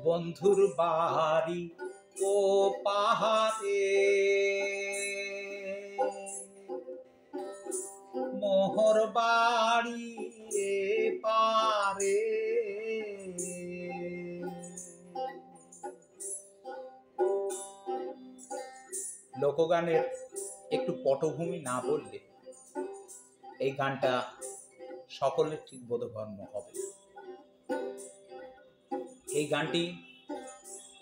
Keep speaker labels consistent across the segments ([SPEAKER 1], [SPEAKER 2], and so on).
[SPEAKER 1] বন্ধুর বাড়ি ও পাহাড়ে, মোহর বাড়ি এ পারে। লোকগানের একটু পটভূমি না বললে এই গানটা সকলের ঠিক বোধগম্য হবে। এই গানটি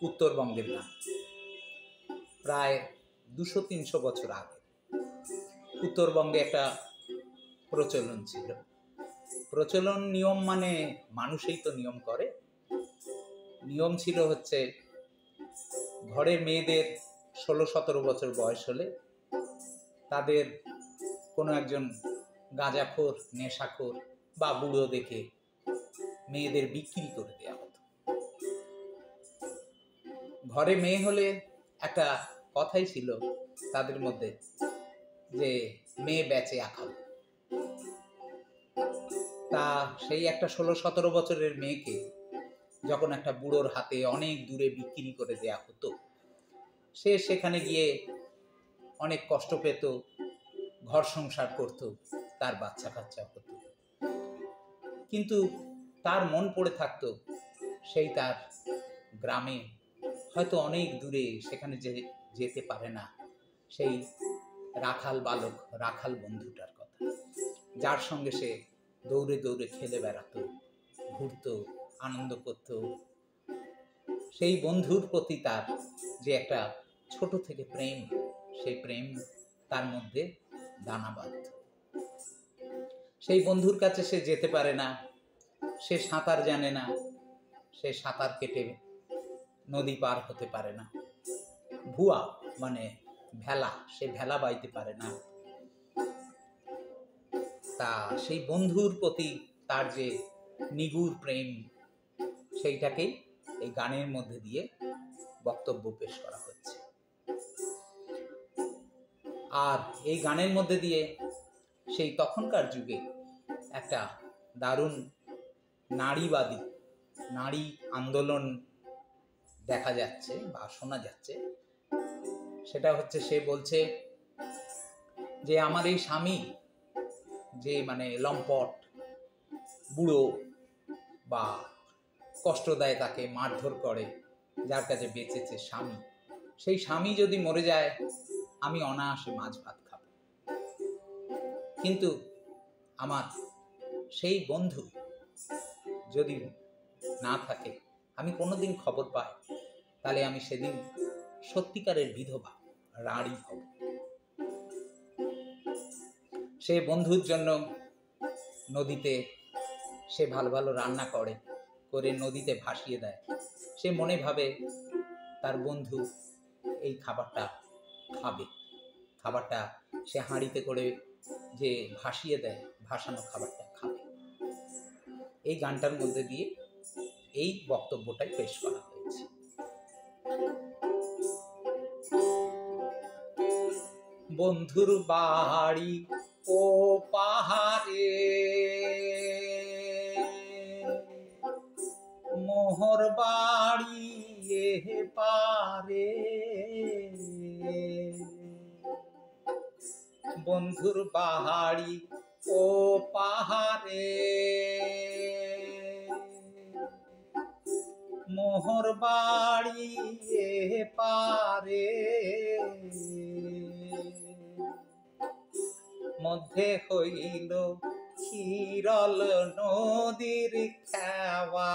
[SPEAKER 1] উত্তরবঙ্গের গান, প্রায় 200-300 বছর আগে উত্তরবঙ্গে একটা প্রচলন ছিল। প্রচলন নিয়ম মানে মানুষই তো নিয়ম করে। নিয়ম ছিল হচ্ছে ঘরের মেয়েদের 16-17 বছর বয়স হলে তাদের কোনো একজন গাঁজাখোর, নেশাখোর বা বুড়ো দেখে মেয়েদের বিক্রি করে দেওয়া হতো। ঘরে মেয়ে হলে একটা কথাই ছিল তাদের মধ্যে যে মেয়ে বেচে আখাবো। তা সেই একটা 16-17 বছরের মেয়েকে যখন একটা বুড়োর হাতে অনেক দূরে বিক্রি করে দেয়া হতো, সে সেখানে গিয়ে অনেক কষ্ট পেত, ঘর সংসার করত, তার বাচ্চা কাচ্চা হতো। কিন্তু তার মন পড়ে থাকতো সেই তার গ্রামে হয়তো অনেক দূরে, সেখানে যেতে পারে না, সেই রাখাল বালক, রাখাল বন্ধুটার কথা, যার সঙ্গে সে দৌড়ে দৌড়ে খেলে বেড়াতো, ঘুরতো, আনন্দ করত। সেই বন্ধুর প্রতি তার যে একটা ছোট থেকে প্রেম, সেই প্রেম তার মধ্যে দানা বাঁধত। সেই বন্ধুর কাছে সে যেতে পারে না, সে সাঁতার জানে না, সে সাঁতার কেটে নদী পার হতে পারে না, ভুয়া মানে ভেলা, সে ভেলা বাইতে পারে না। তা সেই বন্ধুর প্রতি তার যে নিগুড় প্রেম, সেইটাকেই এই গানের মধ্যে দিয়ে বক্তব্য পেশ করা হচ্ছে। আর এই গানের মধ্যে দিয়ে সেই তখনকার যুগে একটা দারুণ নারীবাদী, নারী আন্দোলন দেখা যাচ্ছে বা শোনা যাচ্ছে। সেটা হচ্ছে, সে বলছে যে আমার এই স্বামী যে মানে লম্পট, বুড়ো বা কষ্ট দেয়, তাকে মারধর করে, যার কাছে বেঁচেছে স্বামী, সেই স্বামী যদি মরে যায় আমি অনায়াসে মাছ ভাত খাবো। কিন্তু আমার সেই বন্ধু যদি না থাকে, আমি কোনোদিন খবর পাই, তাহলে আমি সেদিন সত্যিকারের বিধবা, রাঁড়ি হব। সে বন্ধুর জন্য নদীতে সে ভালো ভালো রান্না করে নদীতে ভাসিয়ে দেয়। সে মনে ভাবে তার বন্ধু এই খাবারটা খাবে, খাবারটা সে হাঁড়িতে করে যে ভাসিয়ে দেয়, ভাসানো খাবারটা খাবে। এই গানটার মধ্যে দিয়ে এই বক্তব্যটাই পেশ করা হয়েছে। বন্ধুর বাড়ি ও পাহাড়ে, মোহর বাড়ি এ পারে। বন্ধুর বাড়ি ও পাহাড়ে, মোহর বাড়ি এ পারে। মধ্যে হইল ক্ষীরল নদীর খেওয়া,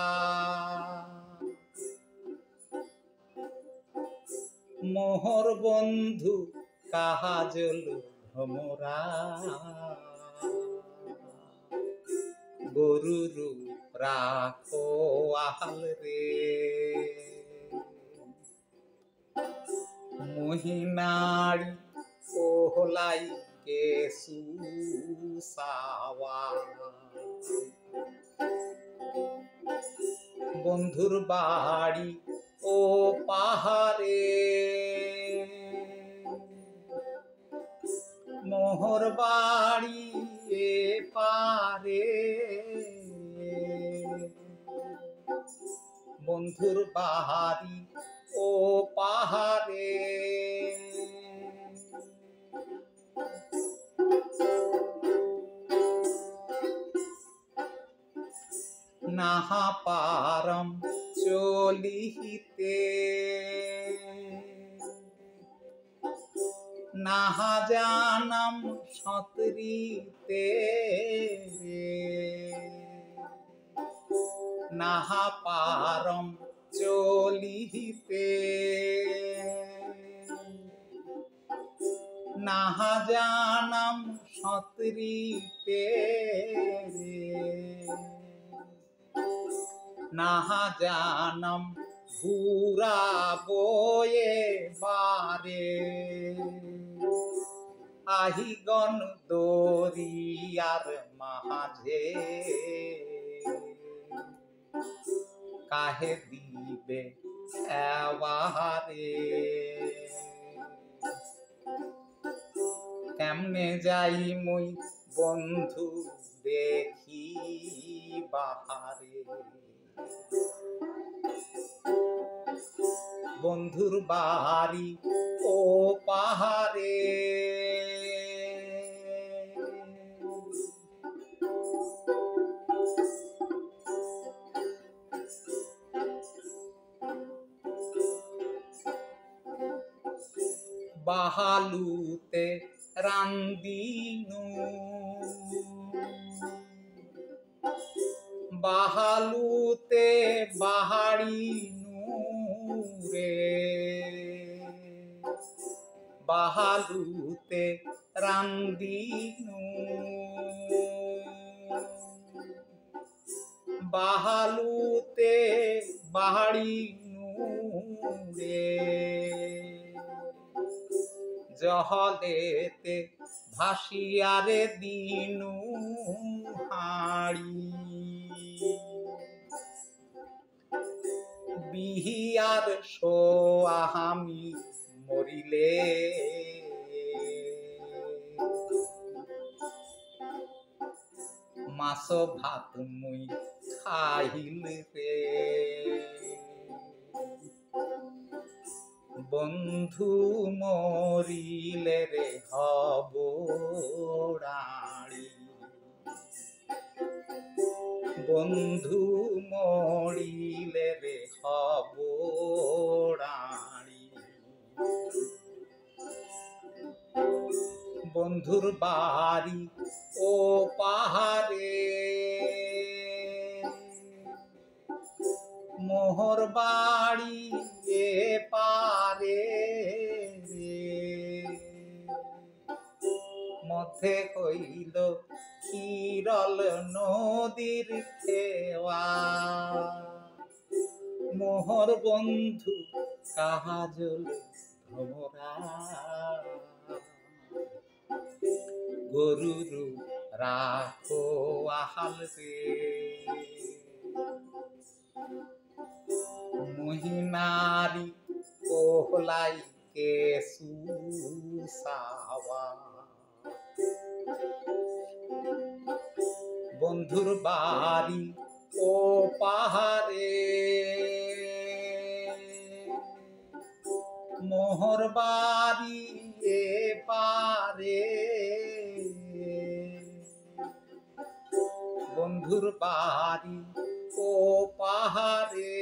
[SPEAKER 1] মোহর বন্ধু কাজল ভ্রমরা। গরুরু রাখো আহাল রে, মহিনাড়ি কোহলাই কে সুসাওয়া। বন্ধুর বাড়ি ও পাহাড়ে, মোহর বাড়ি এ পারে। বন্ধুর বাড়ি ও পাহাড়ে, নাহা পারম চলিতে, নাহা জানাম সতরিতে, নাহা পারম চলিতে, নাহা জানাম সতরিতে, নাহা জানাম ঘুরাবো এবারে, আহিগণ দরিয়ার মাঝে, কাহে দিবে এবারে, কেমনে যাই মুই বন্ধু দেখি বাহারে, বন্ধুর বাড়ি ও পাহাড়ে, বাহালুতে রান্দিনু, বাহালুতে বাহারিনু রে, বাহালুতে রান্দিনু, বাহালুতে বাহারিনু রে, জহলেতে ভাসিয়ারে দিনু হাড়ি, বিহিয়ার সোয়াহামি মরিলে, মাছ ভাত মুই খাইল রে, বন্ধু মরিলে রে হব রাড়ি, বন্ধু মরিলে রে হব রাড়ি, বন্ধুর বাড়ি ও পাহাড়ে, মোহর বাড়ি এ পারে, মধ্যে কইল ক্ষীরল নদীর খেওয়া, মোহর বন্ধু কাজল ভ্রমরা, গরুরু রাখো আহাল রে, মহিনারি কোহলাই কে সুসাওয়া, বন্ধুর বাড়ি ও পাহাড়ে, মোহর বাড়ি এ পারে, বন্ধুর বাড়ি ও পাহাড়ে,